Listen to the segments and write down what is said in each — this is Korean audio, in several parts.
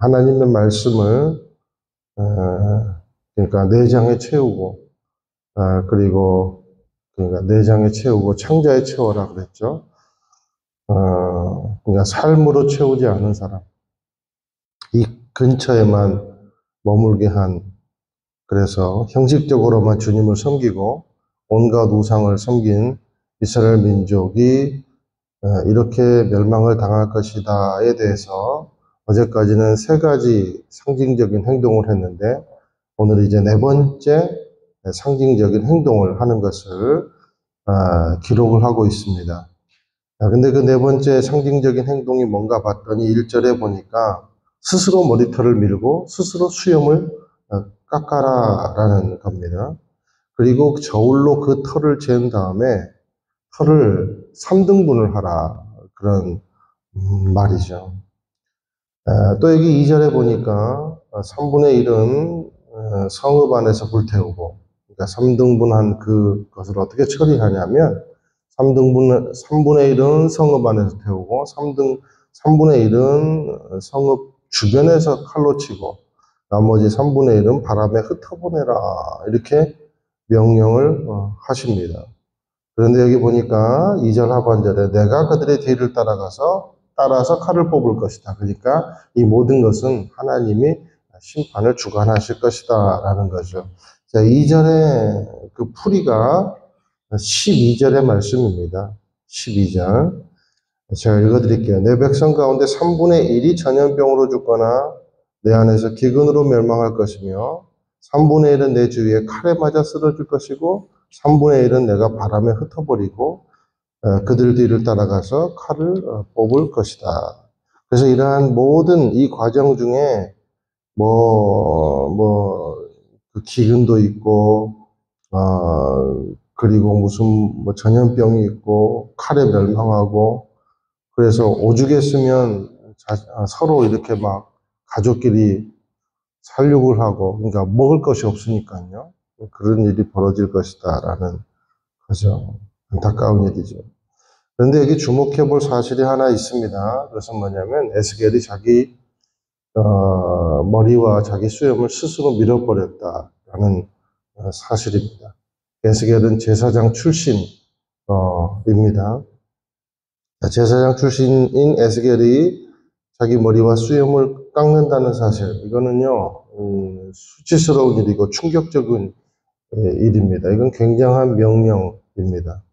하나님의 말씀을 그러니까 내장에 채우고 그리고 그러니까 내장에 채우고 창자에 채워라 그랬죠. 그러니까 삶으로 채우지 않은 사람, 이 근처에만 머물게 한, 그래서 형식적으로만 주님을 섬기고 온갖 우상을 섬긴 이스라엘 민족이 이렇게 멸망을 당할 것이다에 대해서 어제까지는 세 가지 상징적인 행동을 했는데, 오늘 이제 네 번째 상징적인 행동을 하는 것을 기록을 하고 있습니다. 근데 그 네 번째 상징적인 행동이 뭔가 봤더니 1절에 보니까 스스로 머리털을 밀고 스스로 수염을 깎아라라는 겁니다. 그리고 저울로 그 털을 잰 다음에 털을 3등분을 하라, 그런 말이죠. 또 여기 2절에 보니까 3분의 1은 성읍 안에서 불태우고, 그러니까 3등분한 그것을 어떻게 처리하냐면 3분의 1은 성읍 안에서 태우고 3분의 1은 성읍 주변에서 칼로 치고 나머지 3분의 1은 바람에 흩어보내라, 이렇게 명령을 하십니다. 그런데 여기 보니까 2절 하반절에 내가 그들의 뒤를 따라서 칼을 뽑을 것이다. 그러니까 이 모든 것은 하나님이 심판을 주관하실 것이다 라는 거죠. 자, 2절의 그 풀이가 12절의 말씀입니다. 12절. 제가 읽어드릴게요. 내 백성 가운데 3분의 1이 전염병으로 죽거나 내 안에서 기근으로 멸망할 것이며 3분의 1은 내 주위에 칼에 맞아 쓰러질 것이고 3분의 1은 내가 바람에 흩어버리고 그들 뒤를 따라가서 칼을 뽑을 것이다. 그래서 이러한 모든 이 과정 중에 그 기근도 있고 그리고 무슨 전염병이 있고 칼에 멸망하고, 그래서 오죽했으면 서로 이렇게 막 가족끼리 살육을 하고, 그러니까 먹을 것이 없으니까요. 그런 일이 벌어질 것이다 라는 거죠. 안타까운 일이죠. 그런데 여기 주목해 볼 사실이 하나 있습니다. 그것은 뭐냐면 에스겔이 자기 머리와 자기 수염을 스스로 밀어버렸다라는 사실입니다. 에스겔은 제사장 출신입니다. 제사장 출신인 에스겔이 자기 머리와 수염을 깎는다는 사실, 이거는요 수치스러운 일이고 충격적인 일입니다. 이건 굉장한 명령입니다.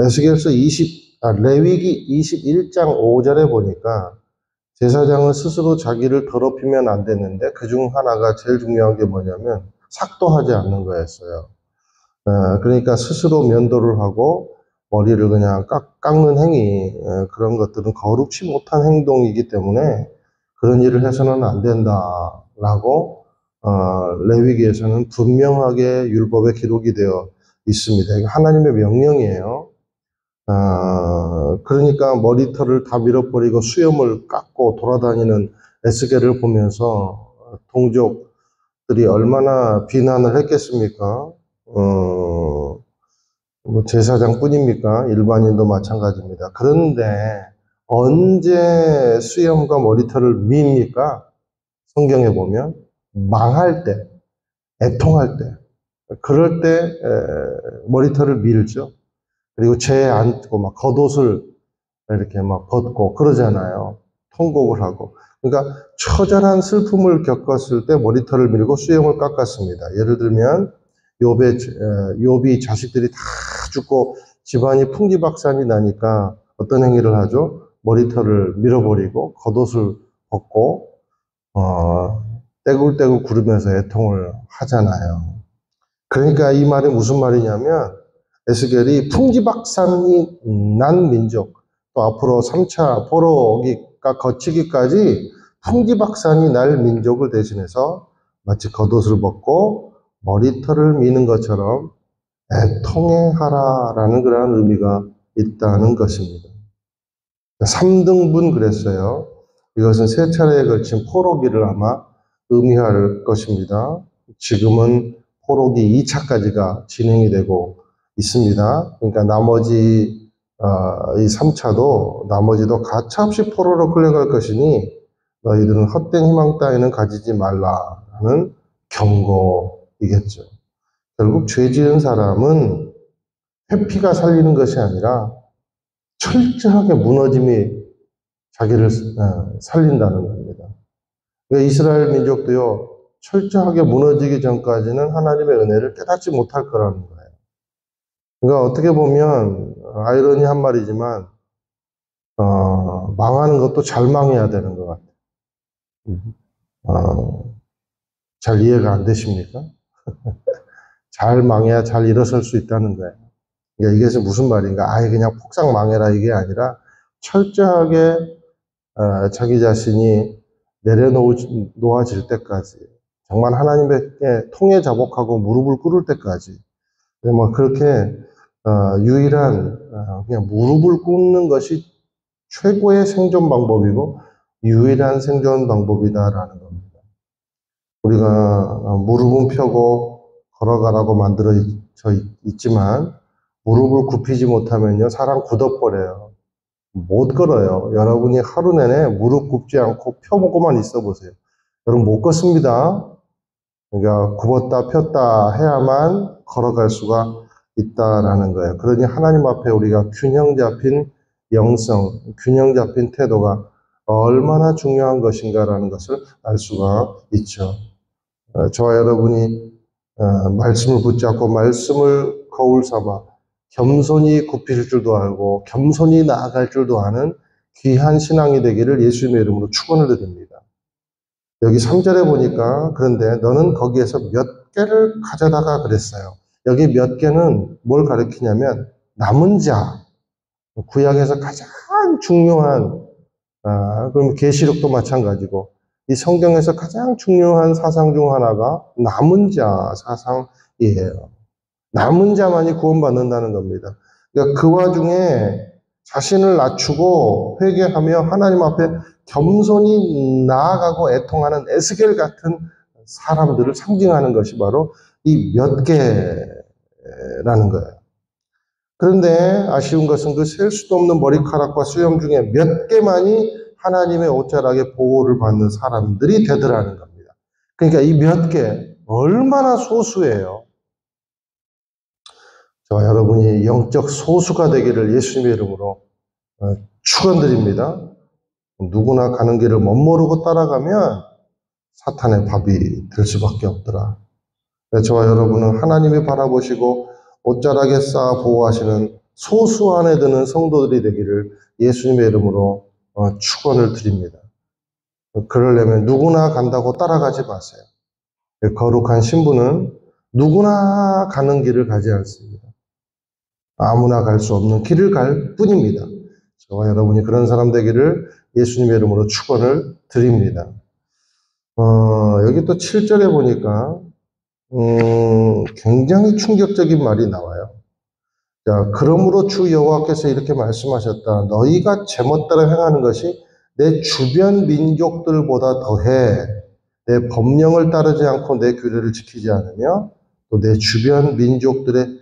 에스겔서 레위기 21장 5절에 보니까 제사장은 스스로 자기를 더럽히면 안 되는데 그 중 하나가 제일 중요한 게 뭐냐면 삭도하지 않는 거였어요. 그러니까 스스로 면도를 하고 머리를 그냥 깎는 행위, 그런 것들은 거룩치 못한 행동이기 때문에 그런 일을 해서는 안 된다라고 레위기에서는 분명하게 율법에 기록이 되어 있습니다. 이게 하나님의 명령이에요. 그러니까 머리털을 다 밀어버리고 수염을 깎고 돌아다니는 에스겔을 보면서 동족들이 얼마나 비난을 했겠습니까? 제사장뿐입니까? 일반인도 마찬가지입니다. 그런데 언제 수염과 머리털을 밉니까? 성경에 보면 망할 때, 애통할 때, 그럴 때 머리털을 밀죠. 그리고 죄에 앉고 막 겉옷을 이렇게 막 벗고 그러잖아요. 통곡을 하고. 그러니까 처절한 슬픔을 겪었을 때 머리털을 밀고 수염을 깎았습니다. 예를 들면 욥이 자식들이 다 죽고 집안이 풍지박산이 나니까 어떤 행위를 하죠? 머리털을 밀어버리고 겉옷을 벗고 떼굴떼굴 구르면서 애통을 하잖아요. 그러니까 이 말이 무슨 말이냐면 에스겔이 풍지박산이 난 민족, 또 앞으로 3차 포로기가 거치기까지 풍지박산이 날 민족을 대신해서 마치 겉옷을 벗고 머리털을 미는 것처럼 애통해 하라라는 그러한 의미가 있다는 것입니다. 3등분 그랬어요. 이것은 세 차례에 걸친 포로기를 아마 의미할 것입니다. 지금은 포로기 2차까지가 진행이 되고 있습니다. 그러니까 나머지 이 3차도 나머지도 가차없이 포로로 끌려갈 것이니 너희들은 헛된 희망 따위는 가지지 말라라는 경고이겠죠. 결국 죄 지은 사람은 회피가 살리는 것이 아니라 철저하게 무너짐이 자기를 살린다는 겁니다. 그러니까 이스라엘 민족도요, 철저하게 무너지기 전까지는 하나님의 은혜를 깨닫지 못할 거라는 거예요. 그러니까 어떻게 보면 아이러니한 말이지만 망하는 것도 잘 망해야 되는 것 같아요. 잘 이해가 안 되십니까? 잘 망해야 잘 일어설 수 있다는 거예요. 그러니까 이게 무슨 말인가? 아예 그냥 폭삭 망해라 이게 아니라 철저하게 자기 자신이 내려놓아질 때까지 정말 하나님께 통회자복하고 무릎을 꿇을 때까지 뭐 그렇게 유일한 그냥 무릎을 꿇는 것이 최고의 생존 방법이고 유일한 생존 방법이다라는 겁니다. 우리가 무릎은 펴고 걸어가라고 만들어져 있지만 무릎을 굽히지 못하면요 사람 굳어버려요. 못 걸어요. 여러분이 하루 내내 무릎 굽지 않고 펴보고만 있어 보세요. 여러분 못 걷습니다. 그러니까 굽었다 폈다 해야만 걸어갈 수가 있다라는 거예요. 그러니 하나님 앞에 우리가 균형 잡힌 영성, 균형 잡힌 태도가 얼마나 중요한 것인가라는 것을 알 수가 있죠. 저와 여러분이 말씀을 붙잡고 말씀을 거울 삼아 겸손히 굽힐 줄도 알고 겸손히 나아갈 줄도 아는 귀한 신앙이 되기를 예수님의 이름으로 축원을 드립니다. 여기 3절에 보니까 그런데 너는 거기에서 몇 개를 가져다가 그랬어요. 여기 몇 개는 뭘 가리키냐면 남은 자, 구약에서 가장 중요한 그럼 계시록도 마찬가지고 이 성경에서 가장 중요한 사상 중 하나가 남은 자 사상이에요. 남은 자만이 구원받는다는 겁니다. 그러니까 그 와중에 자신을 낮추고 회개하며 하나님 앞에 겸손히 나아가고 애통하는 에스겔 같은 사람들을 상징하는 것이 바로 이 몇 개라는 거예요. 그런데 아쉬운 것은 그 셀 수도 없는 머리카락과 수염 중에 몇 개만이 하나님의 옷자락에 보호를 받는 사람들이 되더라는 겁니다. 그러니까 이 몇 개 얼마나 소수예요. 저와 여러분이 영적 소수가 되기를 예수님의 이름으로 축원드립니다. 누구나 가는 길을 멋모르고 따라가면 사탄의 밥이 될 수밖에 없더라. 저와 여러분은 하나님이 바라보시고 옷자락에 쌓아 보호하시는 소수 안에 드는 성도들이 되기를 예수님의 이름으로 축원을 드립니다. 그러려면 누구나 간다고 따라가지 마세요. 거룩한 신부는 누구나 가는 길을 가지 않습니다. 아무나 갈 수 없는 길을 갈 뿐입니다. 저와 여러분이 그런 사람 되기를 예수님의 이름으로 축원을 드립니다. 여기 또 7절에 보니까 굉장히 충격적인 말이 나와요. 자, 그러므로 주 여호와께서 이렇게 말씀하셨다. 너희가 제멋대로 행하는 것이 내 주변 민족들보다 더해. 내 법령을 따르지 않고 내 규례를 지키지 않으며 또 내 주변 민족들의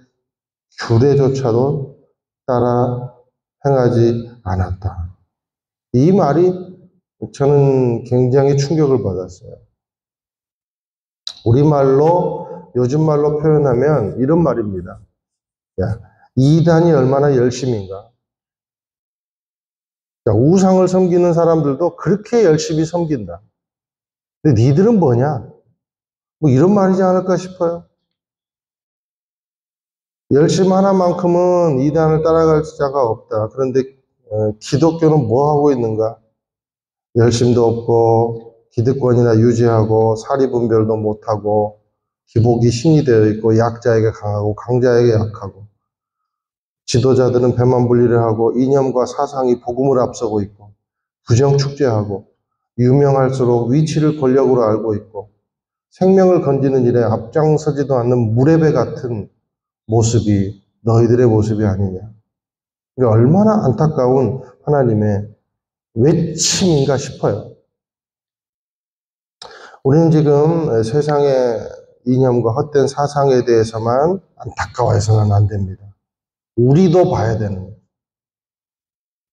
규례조차도 따라 행하지 않았다. 이 말이 저는 굉장히 충격을 받았어요. 우리말로, 요즘 말로 표현하면 이런 말입니다. 야, 이단이 얼마나 열심인가? 야, 우상을 섬기는 사람들도 그렇게 열심히 섬긴다. 근데 니들은 뭐냐? 뭐 이런 말이지 않을까 싶어요. 열심 하나만큼은 이단을 따라갈 자가 없다. 그런데 기독교는 뭐 하고 있는가? 열심도 없고 기득권이나 유지하고 사리분별도 못하고 기복이 신이 되어 있고 약자에게 강하고 강자에게 약하고 지도자들은 배만분리를 하고 이념과 사상이 복음을 앞서고 있고 부정축제하고 유명할수록 위치를 권력으로 알고 있고 생명을 건지는 일에 앞장서지도 않는 무례배 같은 모습이 너희들의 모습이 아니냐. 얼마나 안타까운 하나님의 외침인가 싶어요. 우리는 지금 세상의 이념과 헛된 사상에 대해서만 안타까워해서는 안 됩니다. 우리도 봐야 되는 거예요.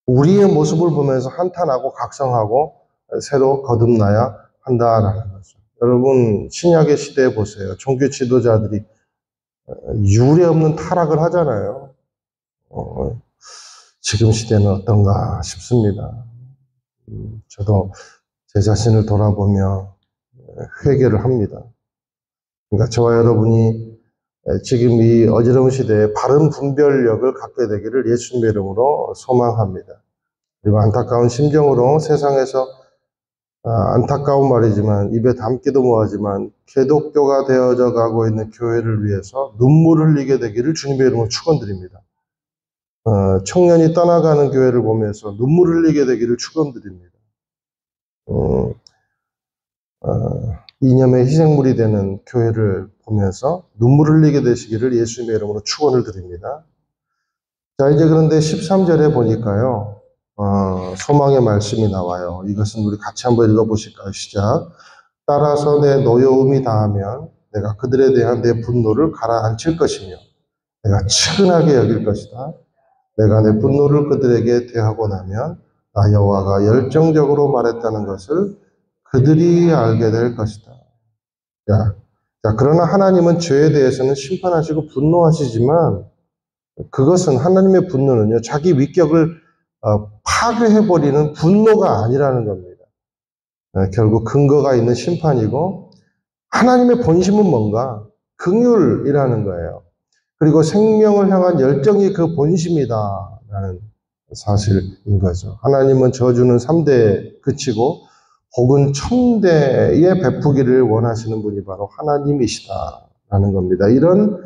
우리의 모습을 보면서 한탄하고 각성하고 새로 거듭나야 한다라는 거죠. 여러분, 신약의 시대에 보세요. 종교 지도자들이 유례 없는 타락을 하잖아요. 지금 시대는 어떤가 싶습니다. 저도 제 자신을 돌아보며 회개를 합니다. 그러니까 저와 여러분이 지금 이 어지러운 시대에 바른 분별력을 갖게 되기를 예수님의 이름으로 소망합니다. 그리고 안타까운 심정으로 세상에서 안타까운 말이지만 입에 담기도 뭐하지만 개독교가 되어져 가고 있는 교회를 위해서 눈물을 흘리게 되기를 주님의 이름으로 축원드립니다. 청년이 떠나가는 교회를 보면서 눈물을 흘리게 되기를 축원드립니다. 이념의 희생물이 되는 교회를 보면서 눈물을 흘리게 되시기를 예수님의 이름으로 축원을 드립니다. 자, 이제 그런데 13절에 보니까요, 소망의 말씀이 나와요. 이것은 우리 같이 한번 읽어보실까요? 시작. 따라서 내 노여움이 다하면 내가 그들에 대한 내 분노를 가라앉힐 것이며 내가 측은하게 여길 것이다. 내가 내 분노를 그들에게 대하고 나면 나 여호와가 열정적으로 말했다는 것을 그들이 알게 될 것이다. 자, 그러나 하나님은 죄에 대해서는 심판하시고 분노하시지만 그것은 하나님의 분노는요, 자기 위격을 파괴해버리는 분노가 아니라는 겁니다. 결국 근거가 있는 심판이고 하나님의 본심은 뭔가? 긍휼이라는 거예요. 그리고 생명을 향한 열정이 그 본심이다라는 사실인 거죠. 하나님은 저주는 3대에 그치고 복은 1000대에 베푸기를 원하시는 분이 바로 하나님이시다라는 겁니다. 이런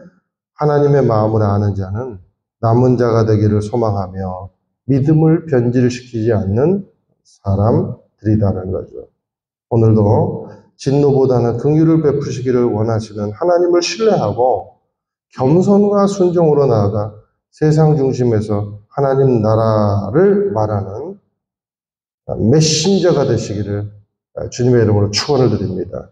하나님의 마음을 아는 자는 남은 자가 되기를 소망하며 믿음을 변질시키지 않는 사람들이라는 거죠. 오늘도 진노보다는 긍휼을 베푸시기를 원하시는 하나님을 신뢰하고 겸손과 순종으로 나아가 세상 중심에서 하나님 나라를 말하는 메신저가 되시기를 주님의 이름으로 축원을 드립니다.